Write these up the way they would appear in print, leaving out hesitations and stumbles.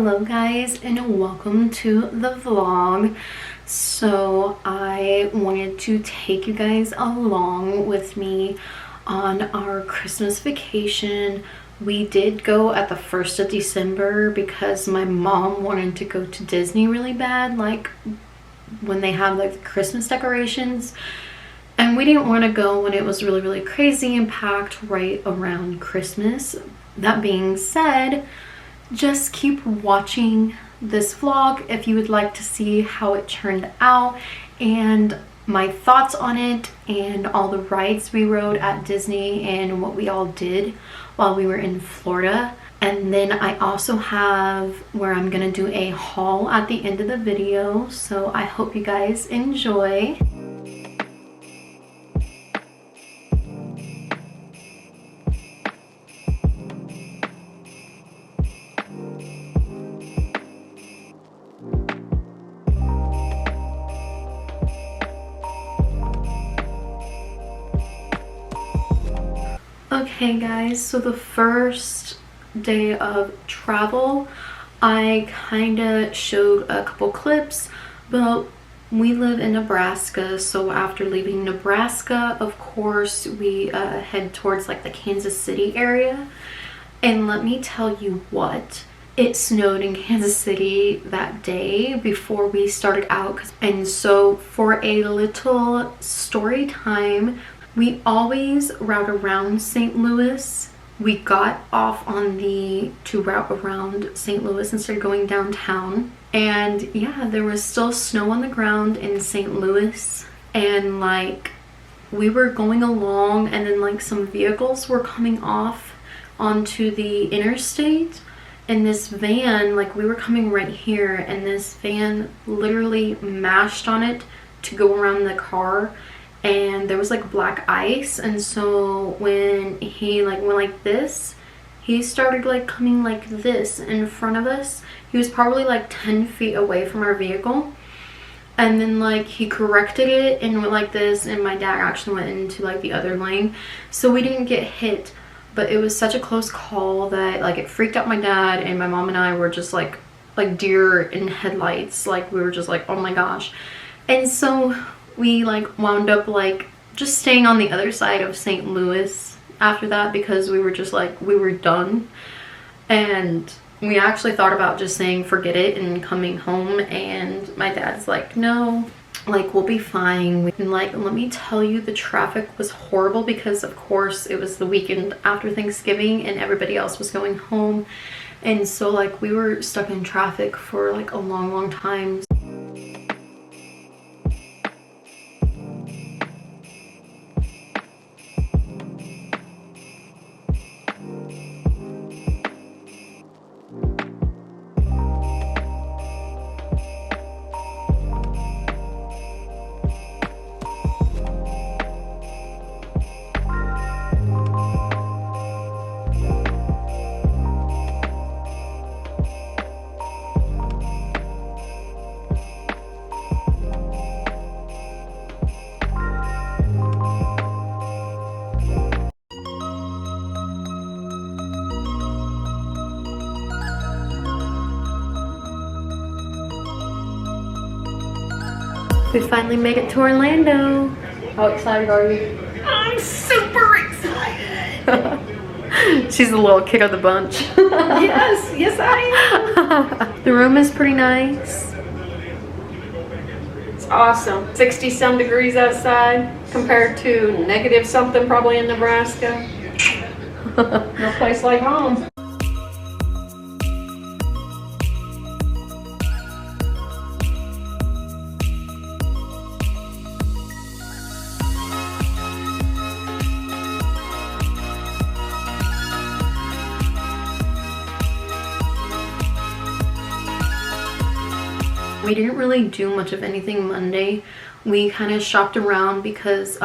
Hello guys, and welcome to the vlog. So I wanted to take you guys along with me on our Christmas vacation. We did go at the 1st of December because my mom wanted to go to Disney really bad, like when they have like the Christmas decorations. And we didn't want to go when it was really crazy and packed right around Christmas. That being said, just keep watching this vlog if you would like to see how it turned out and my thoughts on it and all the rides we rode at Disney and what we all did while we were in Florida. And then I also have where I'm gonna do a haul at the end of the video, so I hope you guys enjoy. Okay guys, so the first day of travel, I kind of showed a couple clips, but we live in Nebraska, so after leaving Nebraska, of course, we head towards like the Kansas City area. And let me tell you what, it snowed in Kansas City that day before we started out. And so for a little story time, we always route around St. Louis. We got off on to route around St. Louis instead of going downtown. And yeah, there was still snow on the ground in St. Louis. And like, we were going along and then like some vehicles were coming off onto the interstate. And this van, like we were coming right here and this van literally mashed on it to go around the car. And there was like black ice, and so when he like went like this, he started like coming like this in front of us. He was probably like 10 feet away from our vehicle, and then like he corrected it and went like this, and my dad actually went into like the other lane, so we didn't get hit. But it was such a close call that like it freaked out my dad, and my mom and I were just like deer in headlights. Like we were just like, oh my gosh. And so we like wound up like just staying on the other side of St. Louis after that, because we were just like, we were done. And we actually thought about just saying forget it and coming home, and my dad's like, no, like we'll be fine. And like, let me tell you, the traffic was horrible because of course it was the weekend after Thanksgiving and everybody else was going home, and so like we were stuck in traffic for like a long time. We finally made it to Orlando. How excited are you? I'm super excited. She's the little kid of the bunch. Yes, I am. The room is pretty nice. It's awesome. 60-some degrees outside compared to negative something probably in Nebraska. No place like home. We didn't really do much of anything Monday. We kind of shopped around because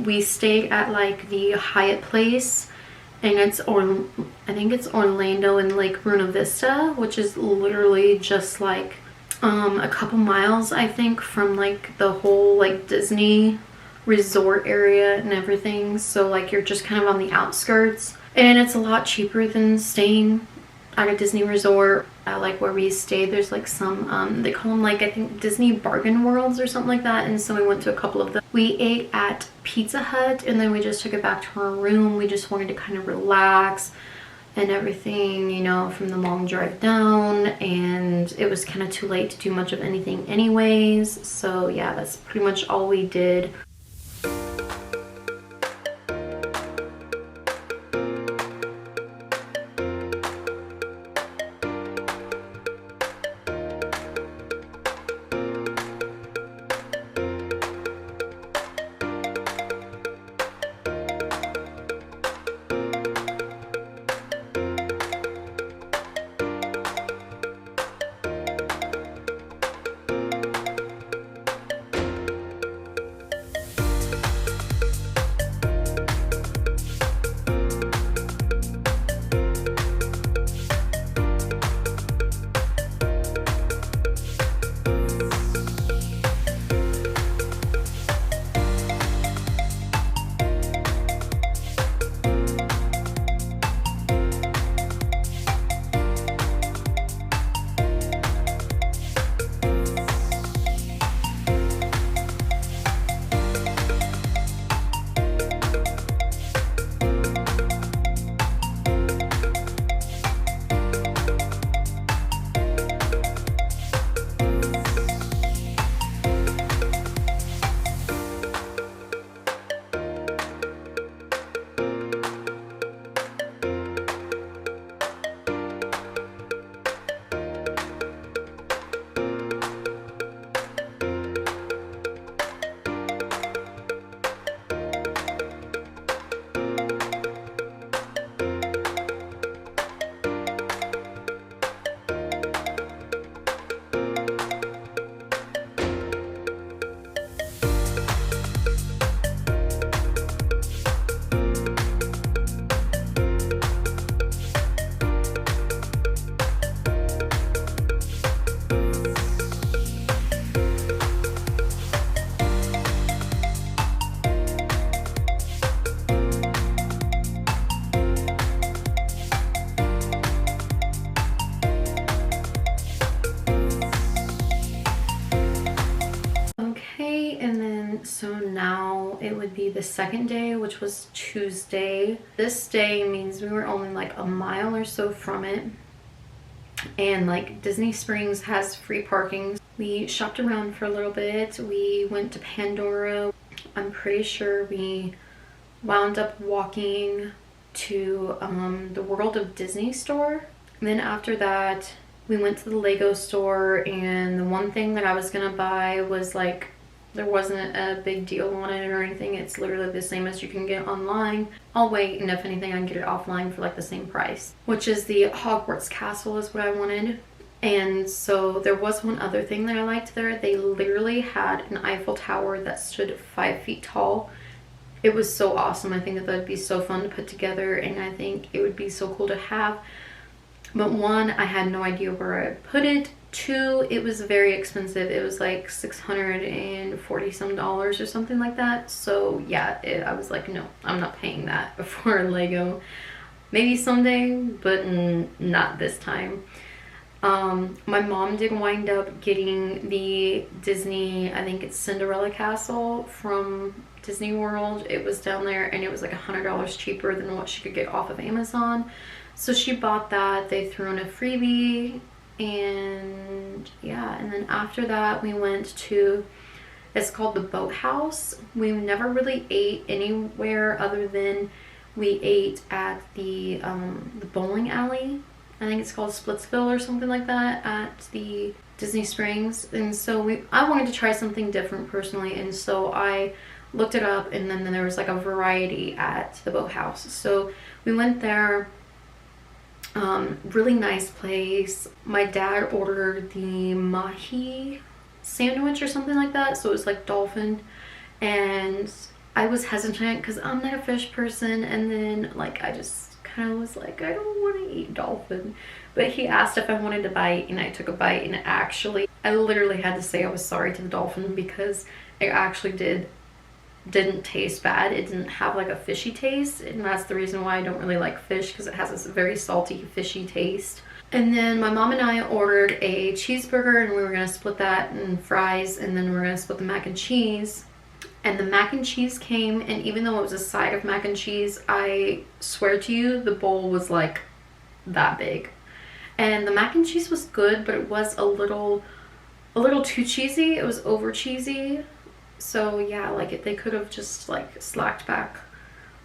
we stayed at like the Hyatt place, and I think it's Orlando in Lake Buena Vista, which is literally just like a couple miles I think from like the whole like Disney resort area and everything. So like you're just kind of on the outskirts, and it's a lot cheaper than staying at a Disney resort, like where we stayed, there's like some, they call them like, I think Disney bargain worlds or something like that. And so we went to a couple of them. We ate at Pizza Hut and then we just took it back to our room. We just wanted to kind of relax and everything, you know, from the long drive down, and it was kind of too late to do much of anything anyways. So yeah, that's pretty much all we did. Okay, and then so now it would be the second day, which was Tuesday. This day means we were only like a mile or so from it, and like Disney Springs has free parking. We shopped around for a little bit. We went to Pandora. I'm pretty sure we wound up walking to the World of Disney store. And then after that, we went to the Lego store, and the one thing that I was gonna buy was like, there wasn't a big deal on it or anything. It's literally the same as you can get online. I'll wait, and if anything, I can get it offline for like the same price, which is the Hogwarts Castle is what I wanted. And so there was one other thing that I liked there. They literally had an Eiffel Tower that stood 5 feet tall. It was so awesome. I think that that'd be so fun to put together, and I think it would be so cool to have. But one, I had no idea where I'd put it. Two, it was very expensive. It was like $640 some or something like that. So yeah, I was like, no, I'm not paying that for a Lego. Maybe someday, but not this time. My mom did wind up getting the Disney, I think it's Cinderella Castle from Disney World. It was down there, and it was like $100 cheaper than what she could get off of Amazon. So she bought that. They threw in a freebie, and yeah, and then after that we went to, it's called the Boathouse. We never really ate anywhere other than we ate at the bowling alley. I think it's called Splitsville or something like that at the Disney Springs. And so I wanted to try something different personally, and so I looked it up, and then there was like a variety at the Boathouse. So we went there. Really nice place. My dad ordered the mahi sandwich or something like that, so it was like dolphin, and I was hesitant because I'm not a fish person, and then like I just kind of was like, I don't want to eat dolphin. But he asked if I wanted to bite, and I took a bite, and actually I literally had to say I was sorry to the dolphin because it actually did didn't taste bad. It didn't have like a fishy taste, and that's the reason why I don't really like fish, because it has this very salty, fishy taste. And then my mom and I ordered a cheeseburger, and we were gonna split that and fries, and then we were gonna split the mac and cheese. And the mac and cheese came, and even though it was a side of mac and cheese, I swear to you, the bowl was like that big. And the mac and cheese was good, but it was a little too cheesy. It was over cheesy. So yeah, like they could have just like slacked back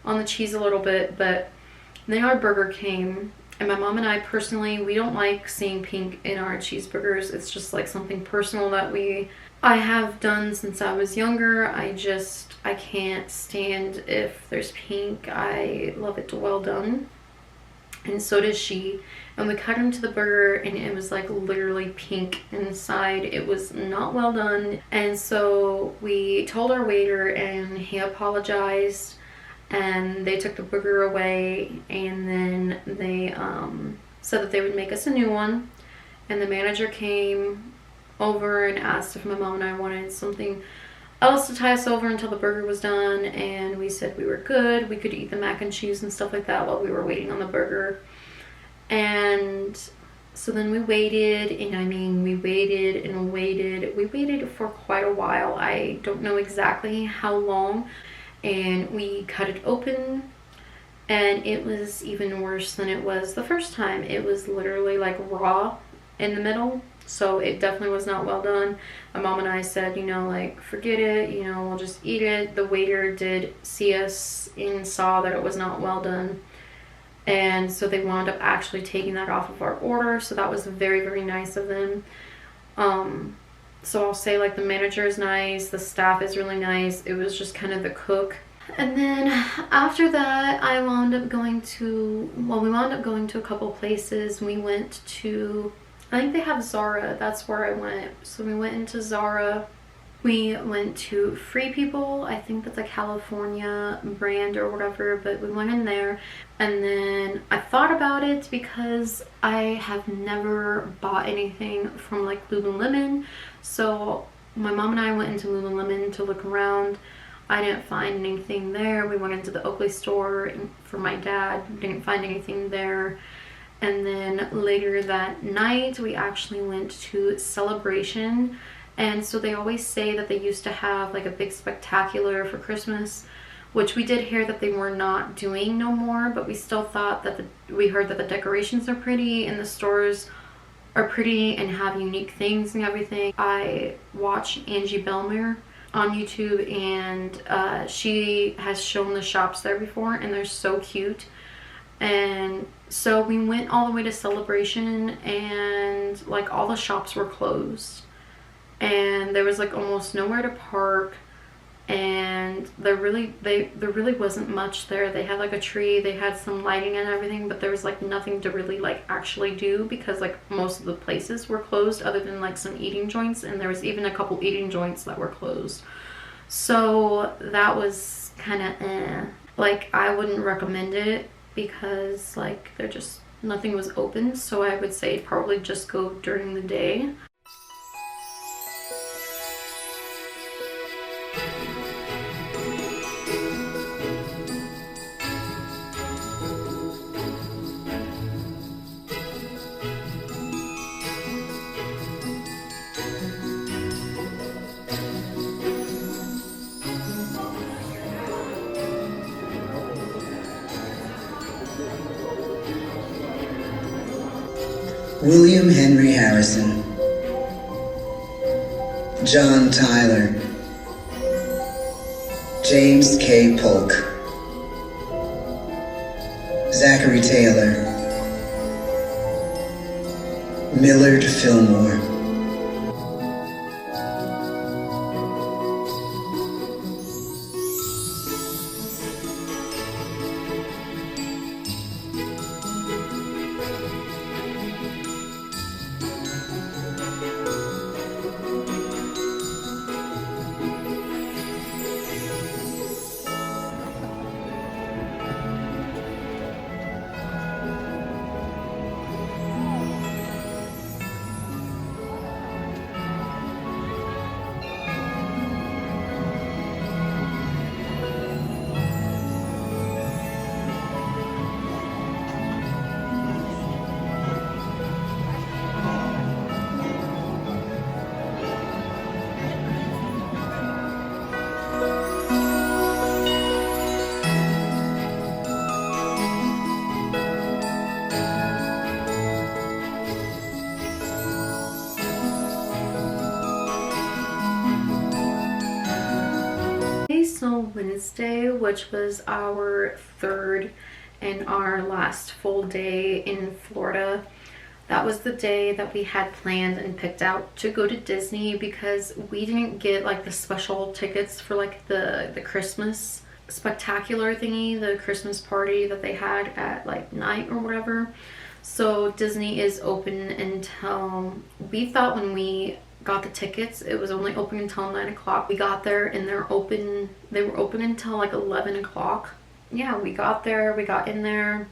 on the cheese a little bit. But then our burger came, and my mom and I personally, we don't like seeing pink in our cheeseburgers. It's just like something personal that I have done since I was younger. I can't stand if there's pink. I love it well done, and so does she. And we cut into the burger, and it was like literally pink inside. It was not well done. And so we told our waiter, and he apologized, and they took the burger away, and then they said that they would make us a new one. And the manager came over and asked if my mom and I wanted something else to tie us over until the burger was done, and we said we were good. We could eat the mac and cheese and stuff like that while we were waiting on the burger. And so then we waited, and I mean, we waited and waited. We waited for quite a while. I don't know exactly how long. And we cut it open, and it was even worse than it was the first time. It was literally like raw in the middle. So it definitely was not well done. My mom and I said, you know, like, forget it, you know, we'll just eat it. The waiter did see us and saw that it was not well done. And so they wound up actually taking that off of our order. So that was very, very nice of them. So I'll say, like, the manager is nice, the staff is really nice. It was just kind of the cook. And then after that, we wound up going to a couple places. We went to, I think they have Zara. That's where I went. So we went into Zara. We went to Free People. I think that's a California brand or whatever, but we went in there. And then I thought about it because I have never bought anything from like Lululemon. So my mom and I went into Lululemon to look around. I didn't find anything there. We went into the Oakley store for my dad. Didn't find anything there. And then later that night, we actually went to Celebration. And so they always say that they used to have like a big spectacular for Christmas, which we did hear that they were not doing no more, but we still thought that we heard that the decorations are pretty and the stores are pretty and have unique things and everything. I watch Angie Belmer on YouTube, and she has shown the shops there before, and they're so cute. And so we went all the way to Celebration, and like all the shops were closed. And there was like almost nowhere to park, and there really wasn't much there. They had like a tree, they had some lighting and everything, but there was like nothing to really like actually do, because like most of the places were closed other than like some eating joints, and there was even a couple eating joints that were closed. So that was kind of like, I wouldn't recommend it, because like nothing was open. So I would say probably just go during the day. William Henry Harrison, John Tyler, James K. Polk, Zachary Taylor, Millard Fillmore. Wednesday, which was our third and our last full day in Florida. That was the day that we had planned and picked out to go to Disney because we didn't get like the special tickets for like the Christmas spectacular thingy, the Christmas party that they had at like night or whatever. So Disney is open until, we thought when we got the tickets it was only open until 9 o'clock. We got there and they were open until like 11 o'clock. Yeah, we got there, we got in there,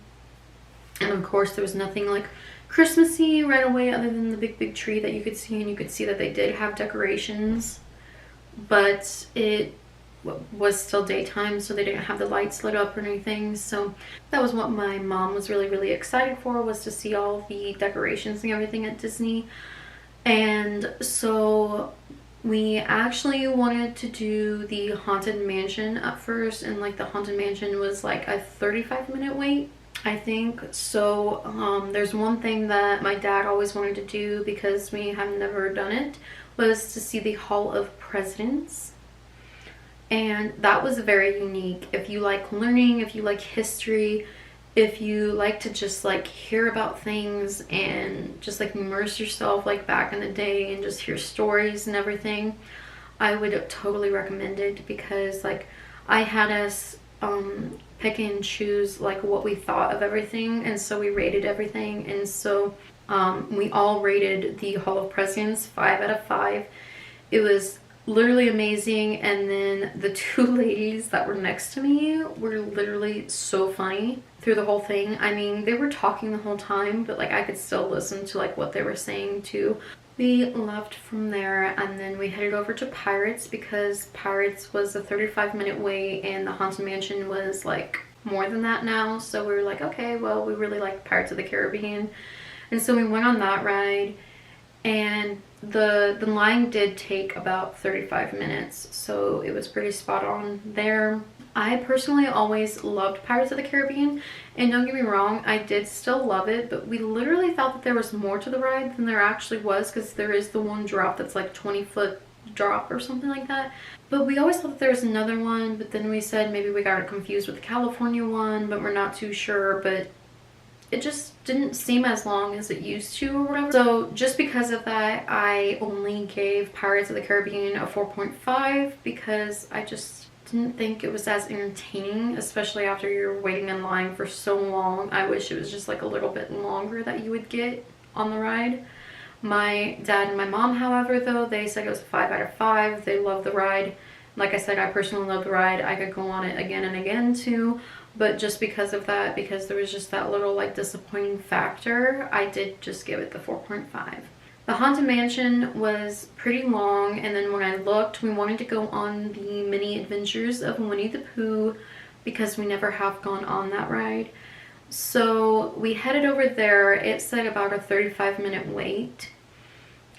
and of course there was nothing like Christmassy right away other than the big tree that you could see, and you could see that they did have decorations, but it was still daytime, so they didn't have the lights lit up or anything. So that was what my mom was really excited for, was to see all the decorations and everything at Disney. And so we actually wanted to do the Haunted Mansion at first, and like the Haunted Mansion was like a 35-minute wait, I think. So there's one thing that my dad always wanted to do, because we have never done it, was to see the Hall of Presidents. And that was very unique. If you like learning, if you like history, if you like to just like hear about things and just like immerse yourself like back in the day and just hear stories and everything, I would totally recommend it, because like I had us pick and choose like what we thought of everything, and so we rated everything. And so we all rated the Hall of Presidents 5 out of 5. It was literally amazing. And then the two ladies that were next to me were literally so funny through the whole thing. I mean, they were talking the whole time, but like I could still listen to like what they were saying too. We left from there and then we headed over to Pirates, because Pirates was a 35-minute wait and the Haunted Mansion was like more than that now. So we were like, okay, well, we really like Pirates of the Caribbean. And so we went on that ride, and the line did take about 35 minutes, so it was pretty spot on there. I personally always loved Pirates of the Caribbean, and don't get me wrong, I did still love it, but we literally thought that there was more to the ride than there actually was, because there is the one drop that's like 20-foot drop or something like that. But we always thought that there was another one, but then we said maybe we got it confused with the California one, but we're not too sure. But it just didn't seem as long as it used to or whatever. So just because of that, I only gave Pirates of the Caribbean a 4.5, because I just didn't think it was as entertaining, especially after you're waiting in line for so long. I wish it was just like a little bit longer that you would get on the ride. My dad and my mom, however, though, they said it was a 5 out of 5. They love the ride. Like I said, I personally love the ride. I could go on it again and again too. But just because of that, because there was just that little like disappointing factor, I did just give it the 4.5. The Haunted Mansion was pretty long, and then when I looked, we wanted to go on the mini adventures of Winnie the Pooh, because we never have gone on that ride. So we headed over there. It said about a 35-minute wait,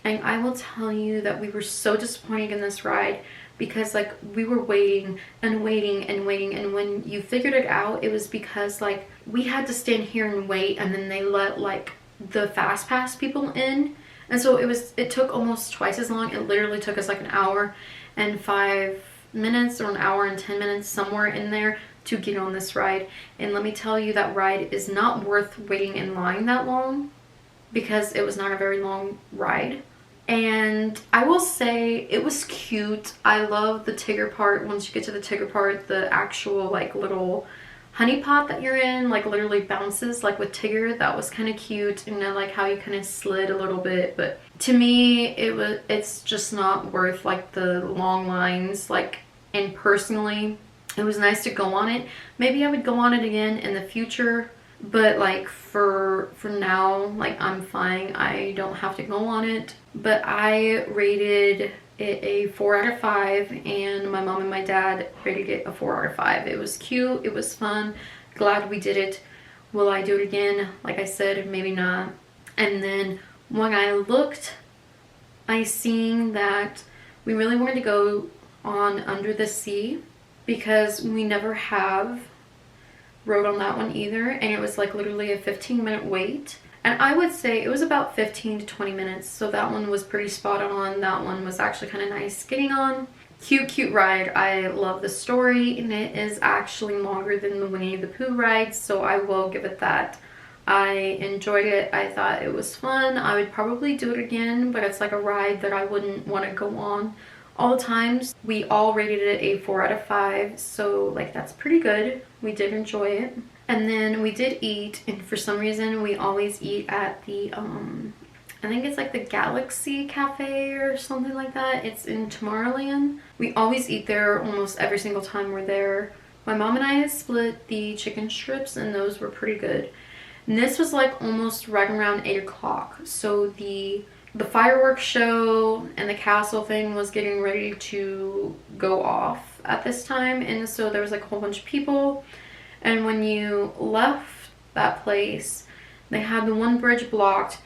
and I will tell you that we were so disappointed in this ride, because like we were waiting and waiting and waiting, and when you figured it out, it was because like we had to stand here and wait, and then they let like the fast pass people in, and so it took almost twice as long. It literally took us like an hour and 5 minutes or an hour and 10 minutes, somewhere in there, to get on this ride. And let me tell you, that ride is not worth waiting in line that long, because it was not a very long ride. And I will say it was cute. I love the Tigger part. Once you get to the Tigger part, the actual like little honey pot that you're in like literally bounces like with Tigger. That was kind of cute, and I like how you kind of slid a little bit. But to me, it's just not worth like the long lines. Like, and personally, it was nice to go on it. Maybe I would go on it again in the future, but like for now, like I'm fine. I don't have to go on it. But I rated it a 4 out of 5, and my mom and my dad rated it a 4 out of 5. It was cute, it was fun, glad we did it. Will I do it again? Like I said, maybe not. And then when I looked, I seen that we really wanted to go on Under the Sea, because we never have rode on that one either, and it was like literally a 15-minute wait. And I would say it was about 15 to 20 minutes, so that one was pretty spot on. That one was actually kind of nice getting on. cute ride. I love the story, and it is actually longer than the Winnie the Pooh ride, so I will give it that. I enjoyed it. I thought it was fun. I would probably do it again, but it's like a ride that I wouldn't want to go on all the times. We all rated it a 4 out of 5, so like that's pretty good. We did enjoy it. And then we did eat, and for some reason we always eat at the I think it's like the Galaxy Cafe or something like that. It's in Tomorrowland. We always eat there almost every single time we're there. My mom and I split the chicken strips, and those were pretty good. And this was like almost right around 8 o'clock. So the fireworks show and the castle thing was getting ready to go off at this time. And so there was like a whole bunch of people. And when you left that place, they had the one bridge blocked.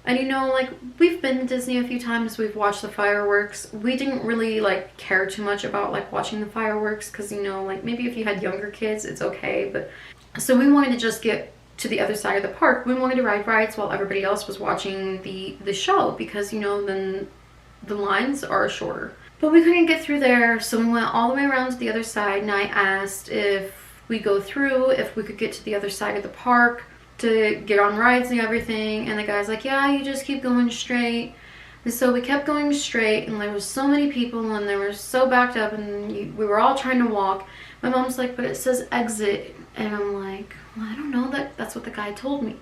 And you know, like, we've been to Disney a few times, we've watched the fireworks. We didn't really, like, care too much about, like, watching the fireworks because, you know, like, maybe if you had younger kids, it's okay. But so we wanted to just get to the other side of the park. We wanted to ride rides while everybody else was watching the show because, you know, then the lines are shorter. But we couldn't get through there, so we went all the way around to the other side, and I asked if we go through, if we could get to the other side of the park to get on rides and everything, and the guy's like, yeah, you just keep going straight. And so we kept going straight, and there was so many people, and they were so backed up, and we were all trying to walk. My mom's like, but it says exit, and I'm like, well, I don't know, that's what the guy told me.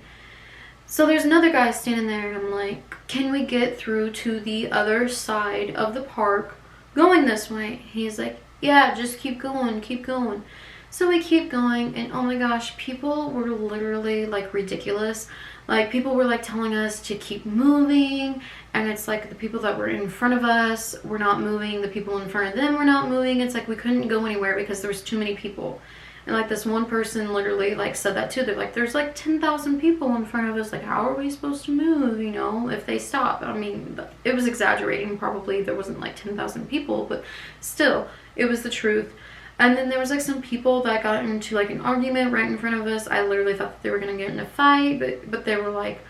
So there's another guy standing there, and I'm like, can we get through to the other side of the park going this way? He's like, yeah, just keep going, keep going. So we keep going, and oh my gosh, people were literally like ridiculous. Like, people were like telling us to keep moving, and it's like the people that were in front of us were not moving, the people in front of them were not moving. It's like we couldn't go anywhere because there was too many people. And like this one person literally like said that too. They're like, there's like 10,000 people in front of us, like how are we supposed to move, you know, if they stop? I mean, it was exaggerating, probably there wasn't like 10,000 people, but still, it was the truth. And then there was like some people that got into like an argument right in front of us. I literally thought that they were gonna get in a fight, but they were like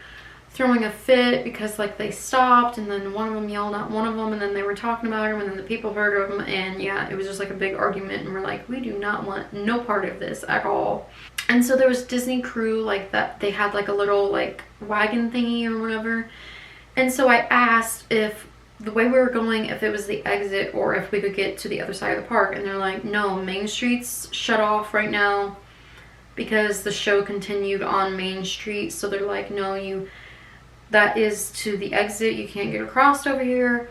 throwing a fit because like they stopped, and then one of them yelled at one of them, and then they were talking about him, and then the people heard him, and yeah, it was just like a big argument, and we're like, we do not want no part of this at all. And so there was Disney crew like that, they had like a little like wagon thingy or whatever, and so I asked if the way we were going, if it was the exit or if we could get to the other side of the park, and they're like, no, Main Street's shut off right now because the show continued on Main Street. So they're like, no, that is to the exit, you can't get across over here.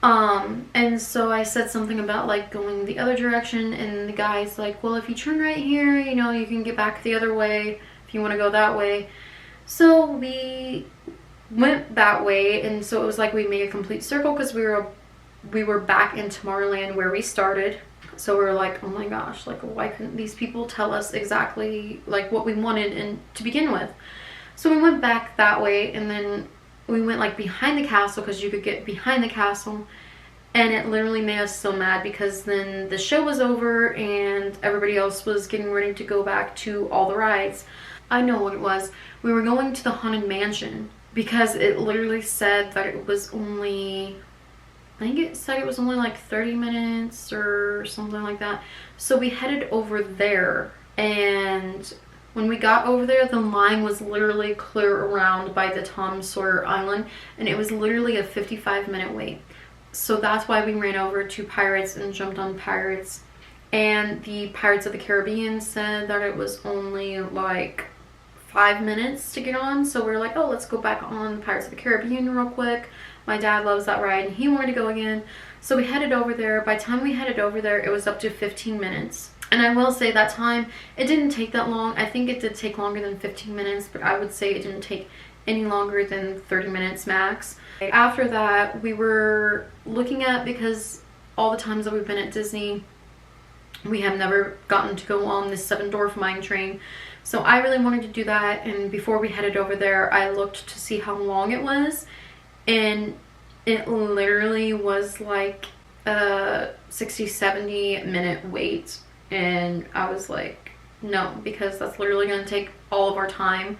And so I said something about like going the other direction, and the guy's like, well, if you turn right here, you know, you can get back the other way if you want to go that way. So we went that way, and so it was like we made a complete circle because we were back in Tomorrowland where we started. So we were like, oh my gosh, like why couldn't these people tell us exactly like what we wanted and to begin with? So we went back that way, and then we went like behind the castle because you could get behind the castle, and it literally made us so mad because then the show was over and everybody else was getting ready to go back to all the rides. I know what it was. We were going to the Haunted Mansion because it literally said that it was only, I think it said it was only like 30 minutes or something like that. So we headed over there, and when we got over there, the line was literally clear around by the Tom Sawyer Island, and it was literally a 55-minute wait. So that's why we ran over to Pirates and jumped on Pirates. And the Pirates of the Caribbean said that it was only like 5 minutes to get on. So we're like, oh, let's go back on Pirates of the Caribbean real quick. My dad loves that ride and he wanted to go again. So we headed over there. By the time we headed over there, it was up to 15 minutes. And I will say that time, it didn't take that long. I think it did take longer than 15 minutes, but I would say it didn't take any longer than 30 minutes max. After that, we were looking at, because all the times that we've been at Disney, we have never gotten to go on this Seven Dwarf Mine Train. So I really wanted to do that, and before we headed over there, I looked to see how long it was, and it literally was like a 60-70 minute wait. And I was like, no, because that's literally going to take all of our time.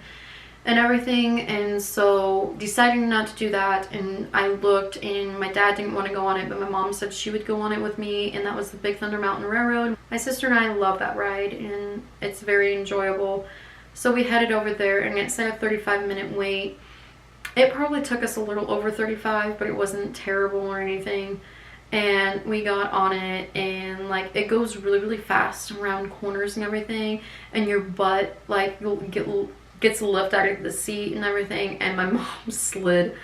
and everything. And so deciding not to do that, and I looked, and my dad didn't want to go on it, but my mom said she would go on it with me, and that was the Big Thunder Mountain Railroad. My sister and I love that ride, and it's very enjoyable. So we headed over there, and it said a 35-minute wait. It probably took us a little over 35, but it wasn't terrible or anything. And we got on it, and like it goes really, really fast around corners and everything, and your butt like gets lifted out of the seat and everything. And my mom slid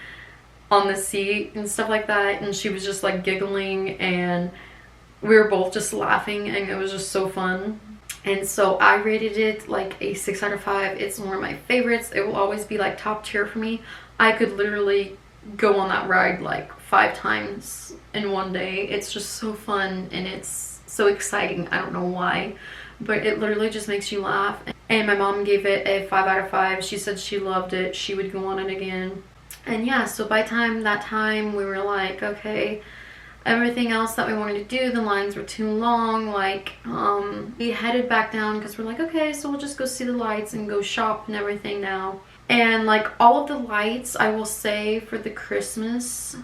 on the seat and stuff like that, and she was just like giggling, and we were both just laughing, and it was just so fun. And so I rated it like a 6 out of 5. It's one of my favorites. It will always be like top tier for me. I could literally go on that ride like 5 times in one day. It's just so fun, and it's so exciting. I don't know why, but it literally just makes you laugh. And my mom gave it a 5 out of 5. She said she loved it. She would go on it again. And yeah, so by that time we were like, okay, everything else that we wanted to do, the lines were too long. Like we headed back down because we're like, okay, so we'll just go see the lights and go shop and everything now. And like all of the lights, I will say, for the Christmas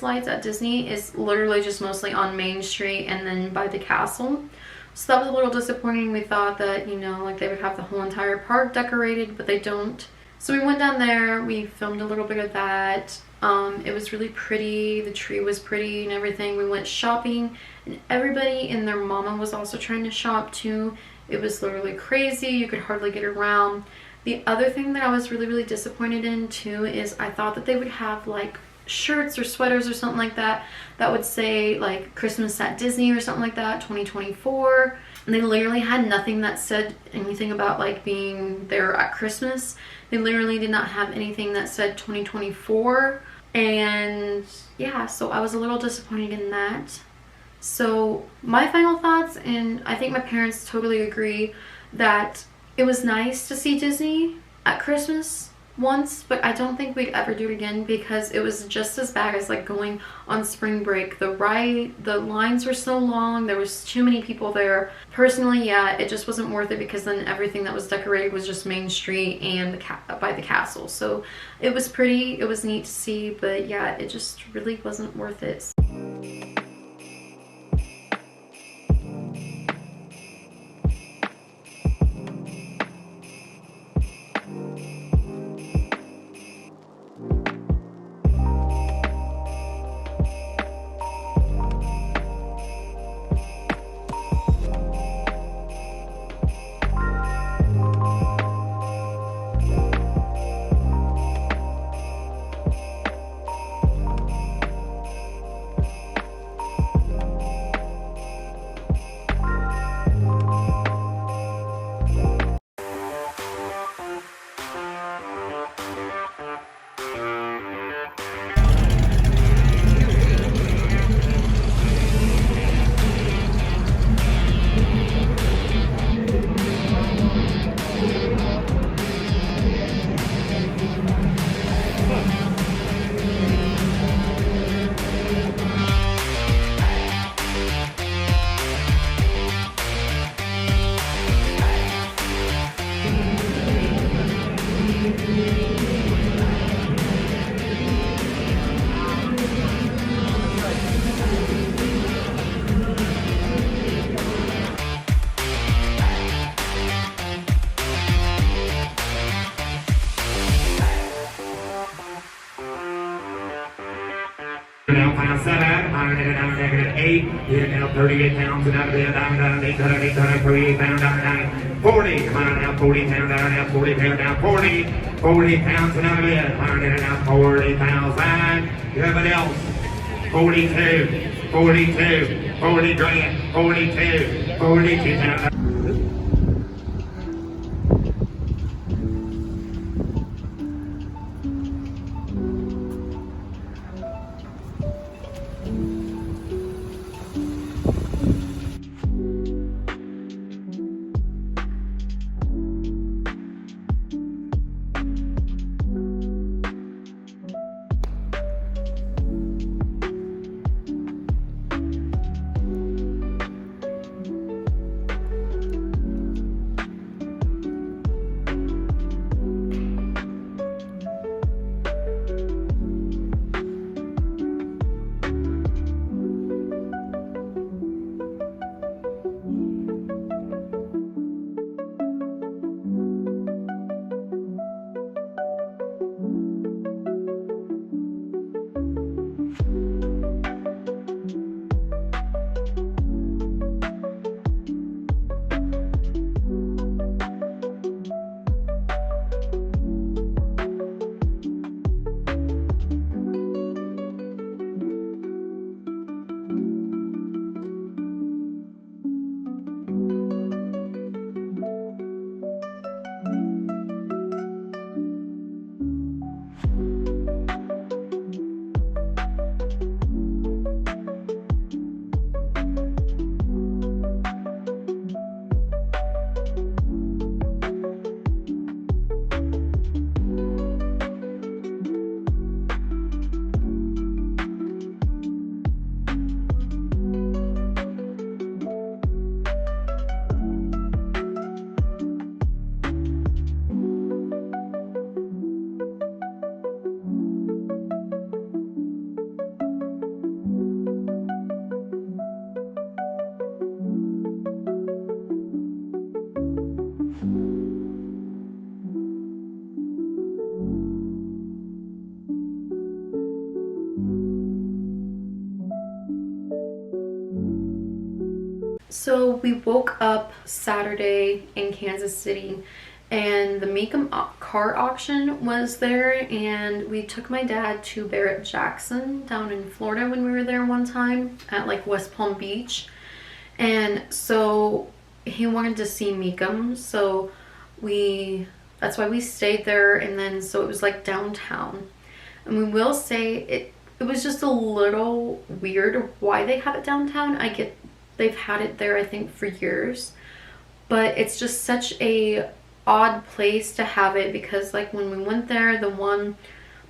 lights at Disney is literally just mostly on Main Street and then by the castle. So that was a little disappointing. We thought that, you know, like they would have the whole entire park decorated, but they don't. So we went down there, we filmed a little bit of that. It was really pretty, the tree was pretty and everything. We went shopping, and everybody and their mama was also trying to shop too. It was literally crazy, you could hardly get around. The other thing that I was really, really disappointed in too is I thought that they would have like shirts or sweaters or something like that that would say like Christmas at Disney or something like that, 2024. And they literally had nothing that said anything about like being there at Christmas. They literally did not have anything that said 2024. And yeah, so I was a little disappointed in that. So my final thoughts, and I think my parents totally agree, that it was nice to see Disney at Christmas once, but I don't think we'd ever do it again because it was just as bad as like going on spring break. The lines were so long, there was too many people there. Personally, yeah, it just wasn't worth it because then everything that was decorated was just Main Street and by the castle. So it was pretty, it was neat to see, but yeah, it just really wasn't worth it. Now pound 7, down negative 8, now 38 pounds, and down down 8 pound down 40, now 40 pound down 40 pound down 40 pounds, and now 40 pounds, and everybody else 42, 40 grand, 42 pounds. So we woke up Saturday in Kansas City and the Mecum car auction was there, and we took my dad to Barrett Jackson down in Florida when we were there one time at like West Palm Beach. And so he wanted to see Mecum, so that's why we stayed there. And then so it was like downtown, and we will say it was just a little weird why they have it downtown. I get they've had it there I think for years, but it's just such a odd place to have it, because like when we went there, the one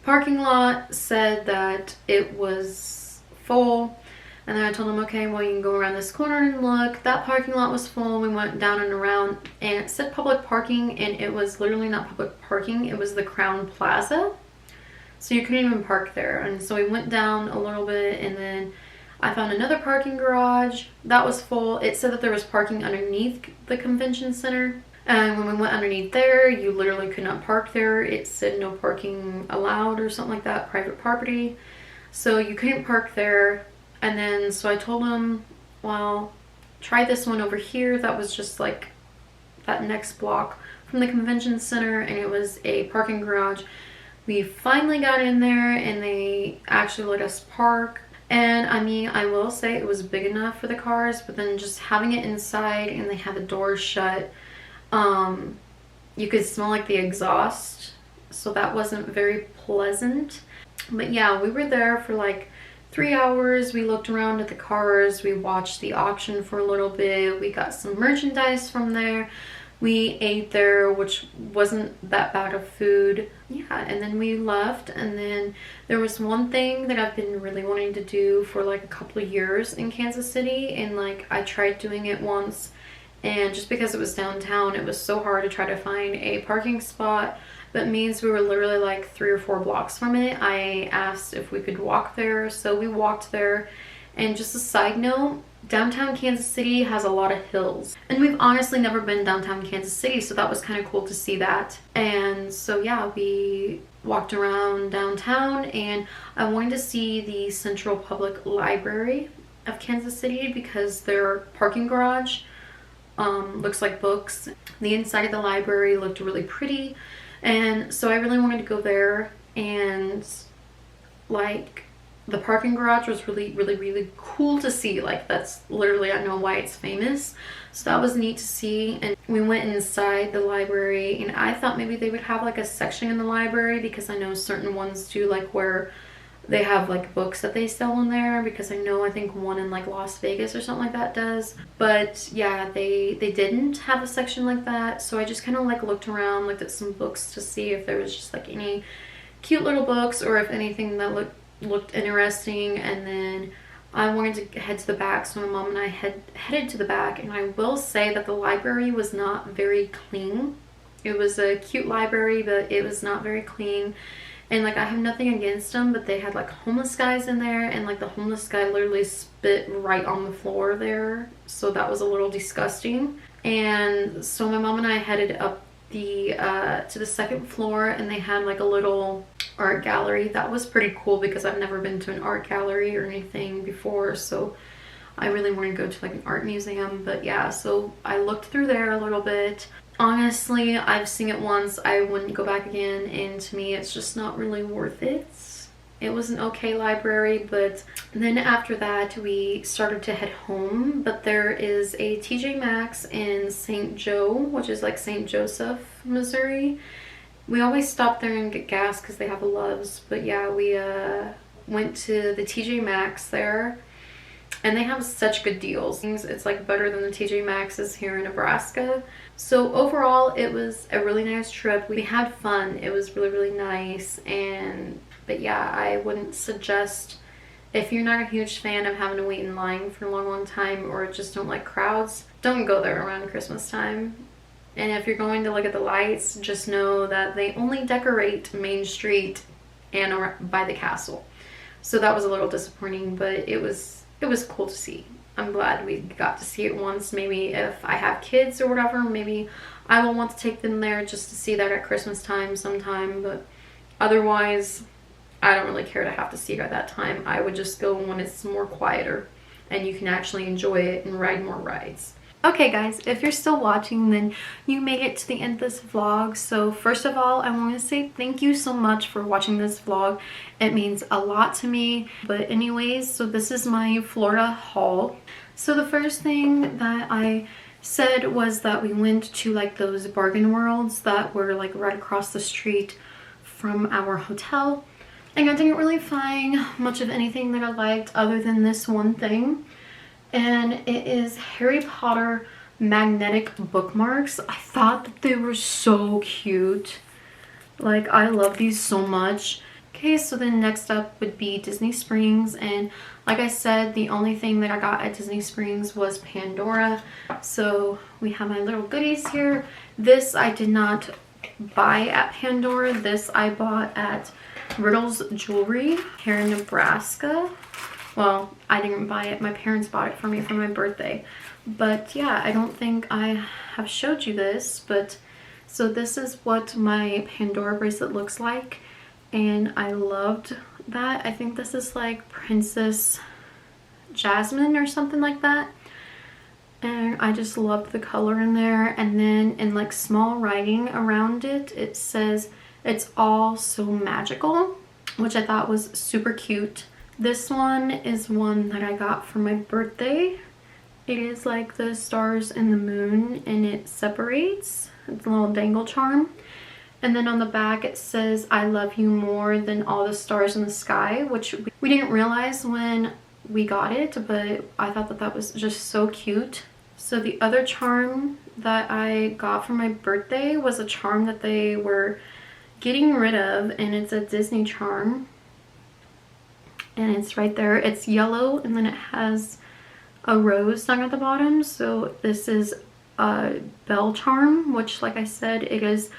parking lot said that it was full, and then I told them, okay, well, you can go around this corner and look. That parking lot was full. We went down and around, and it said public parking, and it was literally not public parking. It was the Crown Plaza, so you couldn't even park there. And so we went down a little bit, and then I found another parking garage that was full. It said that there was parking underneath the convention center, and when we went underneath there, you literally could not park there. It said no parking allowed or something like that, private property. So you couldn't park there. And then so I told him, well, try this one over here. That was just like that next block from the convention center, and it was a parking garage. We finally got in there, and they actually let us park. And I mean, I will say it was big enough for the cars, but then just having it inside and they had the doors shut, you could smell like the exhaust, so that wasn't very pleasant. But yeah, we were there for like 3 hours. We looked around at the cars, we watched the auction for a little bit, we got some merchandise from there, we ate there, which wasn't that bad of food. Yeah, and then we left. And then there was one thing that I've been really wanting to do for like a couple of years in Kansas City, and like I tried doing it once, and just because it was downtown, it was so hard to try to find a parking spot. That means we were literally like 3 or 4 blocks from it. I asked if we could walk there, so we walked there. And just a side note, downtown Kansas City has a lot of hills, and we've honestly never been downtown Kansas City, so that was kind of cool to see that. And so yeah, we walked around downtown, and I wanted to see the Central Public Library of Kansas City because their parking garage looks like books. The inside of the library looked really pretty, and so I really wanted to go there. And like the parking garage was really cool to see. Like that's literally, I know why it's famous, so that was neat to see. And we went inside the library, and I thought maybe they would have like a section in the library, because I know certain ones do, like where they have like books that they sell in there, because I think one in like Las Vegas or something like that does. But yeah, they didn't have a section like that, so I just kind of like looked around, looked at some books to see if there was just like any cute little books, or if anything that looked interesting. And then I wanted to head to the back, so my mom and I headed to the back. And I will say that the library was not very clean. It was a cute library, but it was not very clean. And like, I have nothing against them, but they had like homeless guys in there, and like the homeless guy literally spit right on the floor there, so that was a little disgusting. And so my mom and I headed up the to the second floor, and they had like a little art gallery. That was pretty cool, because I've never been to an art gallery or anything before, so I really want to go to like an art museum. But yeah, so I looked through there a little bit. Honestly, I've seen it once, I wouldn't go back again, and to me it's just not really worth it. It was an okay library. But then after that we started to head home. But there is a TJ Maxx in St. Joe, which is like St. Joseph, Missouri. We always stop there and get gas because they have a Love's. But yeah, we went to the TJ Maxx there, and they have such good deals. It's like better than the TJ Maxx's here in Nebraska. So overall, it was a really nice trip. We had fun. It was really nice. But yeah, I wouldn't suggest, if you're not a huge fan of having to wait in line for a long time, or just don't like crowds, don't go there around Christmas time. And if you're going to look at the lights, just know that they only decorate Main Street and by the castle. So that was a little disappointing, but it was cool to see. I'm glad we got to see it once. Maybe if I have kids or whatever, maybe I will want to take them there just to see that at Christmas time sometime. But otherwise, I don't really care to have to see it at that time. I would just go when it's more quieter and you can actually enjoy it and ride more rides. Okay guys, if you're still watching, then you made it to the end of this vlog. So first of all, I want to say thank you so much for watching this vlog. It means a lot to me. But anyways, so this is my Florida haul. So the first thing that I said was that we went to like those bargain worlds that were like right across the street from our hotel. And I didn't really find much of anything that I liked other than this one thing. And it is Harry Potter magnetic bookmarks. I thought that they were so cute. Like, I love these so much. Okay, so then next up would be Disney Springs. And like I said, the only thing that I got at Disney Springs was Pandora. So we have my little goodies here. This I did not buy at Pandora. This I bought at Riddle's Jewelry here in Nebraska. Well, I didn't buy it. My parents bought it for me for my birthday. But yeah, I don't think I have showed you this. But so this is what my Pandora bracelet looks like. And I loved that. I think this is like Princess Jasmine or something like that. And I just loved the color in there. And then in like small writing around it, it says, "It's all so magical," which I thought was super cute. This one is one that I got for my birthday. It is like the stars and the moon, and it separates. It's a little dangle charm. And then on the back it says, "I love you more than all the stars in the sky," which we didn't realize when we got it, but I thought that that was just so cute. So the other charm that I got for my birthday was a charm that they were getting rid of, and it's a Disney charm. And it's right there. It's yellow, and then it has a rose stung at the bottom. So this is a bell charm, which like I said, it is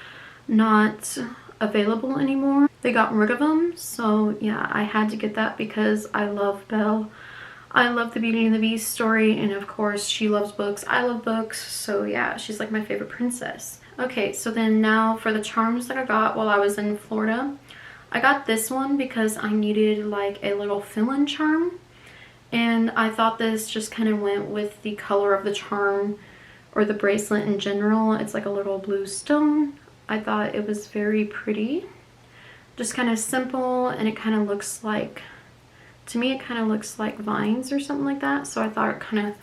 not available anymore. They got rid of them. So yeah, I had to get that because I love Belle. I love the Beauty and the Beast story, and of course she loves books. I love books, so yeah, she's like my favorite princess. Okay, so then now for the charms that I got while I was in Florida. I got this one because I needed like a little fill-in charm, and I thought this just kind of went with the color of the charm or the bracelet in general. It's like a little blue stone. I thought it was very pretty, just kind of simple, and it kind of looks like, to me it kind of looks like vines or something like that, so I thought it kind of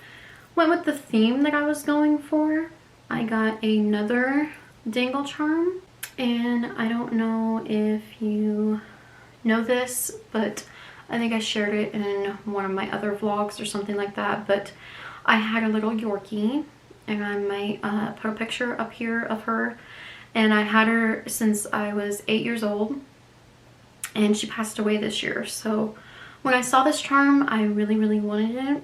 went with the theme that I was going for. I got another dangle charm. And I don't know if you know this, but I think I shared it in one of my other vlogs or something like that. But I had a little Yorkie, and I might put a picture up here of her. And I had her since I was 8 years old, and she passed away this year. So when I saw this charm, I really, really wanted it.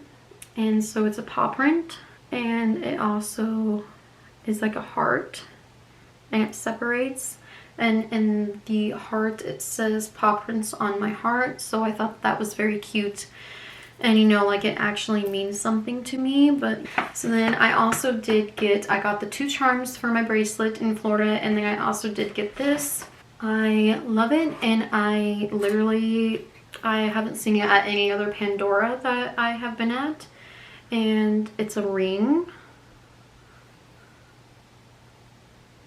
And so it's a paw print, and it also is like a heart. And it separates, and in the heart it says "paw prints on my heart," so I thought that was very cute, and you know, like it actually means something to me. But so then I also did get, I got the 2 charms for my bracelet in Florida, and then I also did get this. I love it, and I haven't seen it at any other Pandora that I have been at, and it's a ring.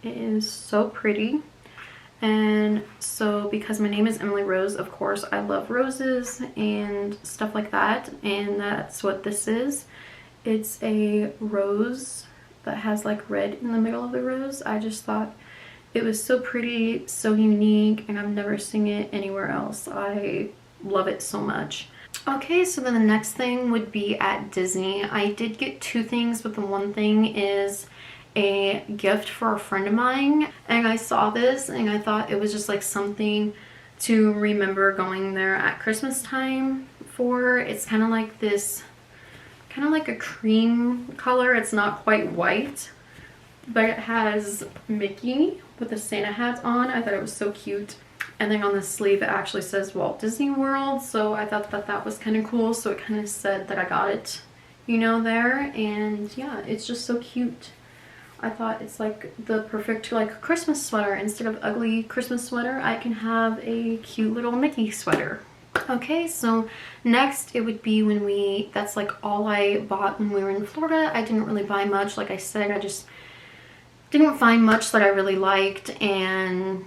It is so pretty. And so because my name is Emily Rose, of course I love roses and stuff like that, and that's what this is. It's a rose that has like red in the middle of the rose. I just thought it was so pretty, so unique, and I've never seen it anywhere else. I love it so much. Okay, so then the next thing would be at Disney. I did get 2 things, but the one thing is a gift for a friend of mine, and I saw this and I thought it was just like something to remember going there at Christmas time for. It's kind of like this, kind of like a cream color. It's not quite white, but it has Mickey with the Santa hat on. I thought it was so cute. And then on the sleeve it actually says Walt Disney World, so I thought that that was kind of cool. So it kind of said that I got it, you know, there. And yeah, it's just so cute. I thought it's like the perfect like Christmas sweater. Instead of ugly Christmas sweater, I can have a cute little Mickey sweater. Okay, so next it would be when that's like all I bought when we were in Florida. I didn't really buy much. Like I said, I just didn't find much that I really liked, and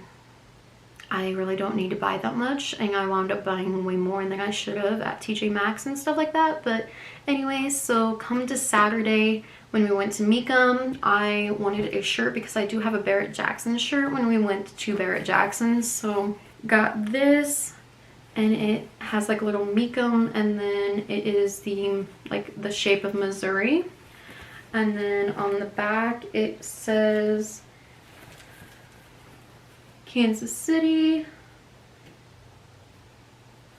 I really don't need to buy that much, and I wound up buying way more than I should have at TJ Maxx and stuff like that. But anyways, so come to Saturday when we went to Mecum, I wanted a shirt because I do have a Barrett Jackson shirt when we went to Barrett Jackson's. So got this, and it has like a little Mecum, and then it is the shape of Missouri. And then on the back it says Kansas City,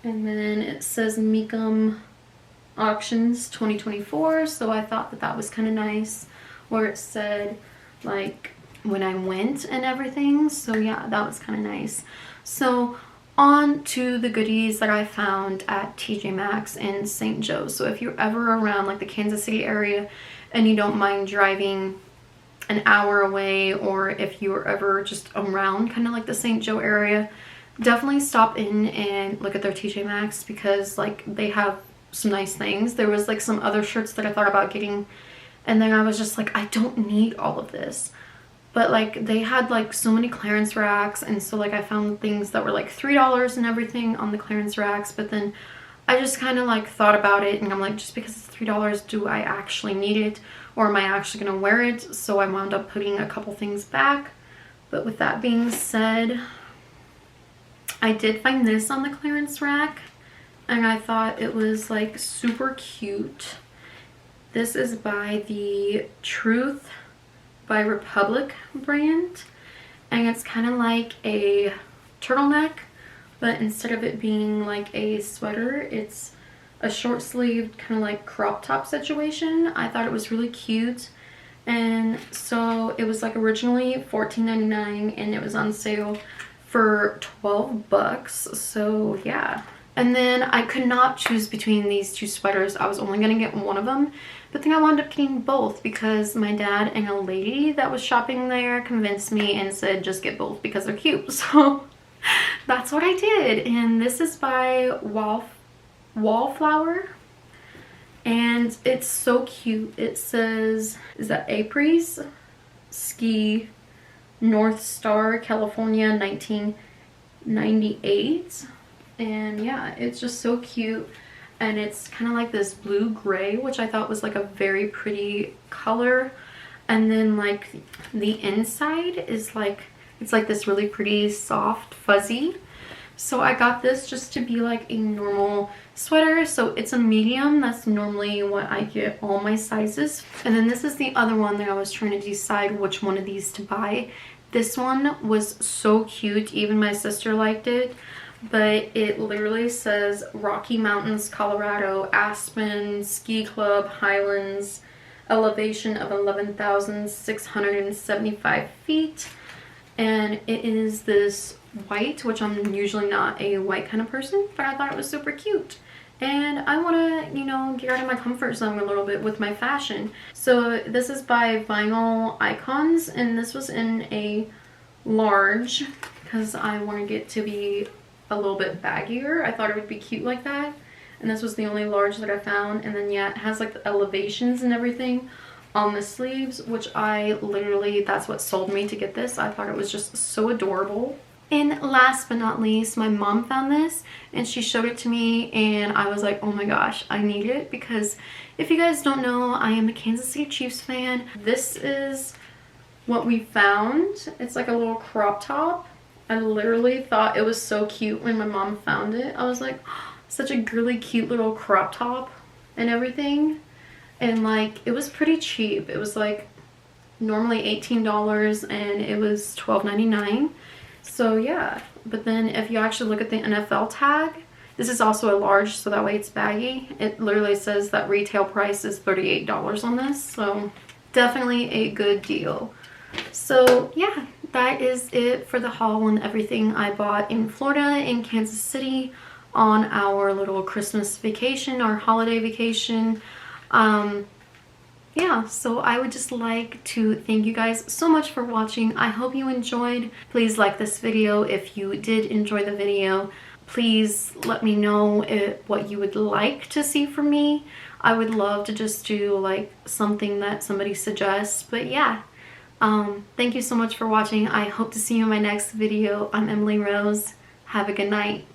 and then it says Mecum Auctions 2024. So I thought that that was kind of nice, where it said like when I went and everything. So yeah, that was kind of nice. So on to the goodies that I found at TJ Maxx in St. Joe. So if you're ever around like the Kansas City area and you don't mind driving an hour away, or if you're ever just around kind of like the St. Joe area, definitely stop in and look at their TJ Maxx, because like they have some nice things. There was like some other shirts that I thought about getting, and then I was just like, I don't need all of this. But like they had like so many clearance racks, and so like I found things that were like $3 and everything on the clearance racks. But then I just kind of like thought about it, and I'm like, just because it's $3, do I actually need it, or am I actually gonna wear it? So I wound up putting a couple things back. But with that being said, I did find this on the clearance rack, and I thought it was like super cute. This is by the Truth by Republic brand, and it's kind of like a turtleneck, but instead of it being like a sweater, it's a short sleeved kind of like crop top situation. I thought it was really cute, and so it was like originally $14.99 and it was on sale for $12. So yeah. And then I could not choose between these two sweaters. I was only gonna get one of them, but then I wound up getting both because my dad and a lady that was shopping there convinced me and said just get both because they're cute. So that's what I did. And this is by Wallflower, and it's so cute. It says, is that Apres Ski North Star California 1998. And yeah, it's just so cute, and it's kind of like this blue gray, which I thought was like a very pretty color. And then like the inside is like, it's like this really pretty soft fuzzy. So I got this just to be like a normal sweater. So it's a medium. That's normally what I get all my sizes. And then this is the other one that I was trying to decide which one of these to buy. This one was so cute. Even my sister liked it. But it literally says Rocky Mountains, Colorado, Aspen Ski Club, Highlands, elevation of 11,675 feet. And it is this white, which I'm usually not a white kind of person, but I thought it was super cute. And I want to, you know, get out of my comfort zone a little bit with my fashion. So this is by Vinyl Icons, and this was in a large because I wanted it to be a little bit baggier. I thought it would be cute like that, and this was the only large that I found. And then yeah, it has like the elevations and everything on the sleeves, which I literally, that's what sold me to get this. I thought it was just so adorable. And last but not least, my mom found this and she showed it to me, and I was like, oh my gosh, I need it, because if you guys don't know, I am a Kansas City Chiefs fan. This is what we found. It's like a little crop top. I literally thought it was so cute when my mom found it. I was like, oh, such a really cute little crop top and everything. And like, it was pretty cheap. It was like normally $18 and it was $12.99. So yeah, but then if you actually look at the NFL tag, this is also a large, so that way it's baggy. It literally says that retail price is $38 on this. So definitely a good deal. So yeah, that is it for the haul and everything I bought in Florida, in Kansas City, on our little Christmas vacation, our holiday vacation. Yeah, so I would just like to thank you guys so much for watching. I hope you enjoyed. Please like this video if you did enjoy the video. please let me know what you would like to see from me. I would love to just do like something that somebody suggests. But yeah, thank you so much for watching. I hope to see you in my next video. I'm Emily Rose. Have a good night.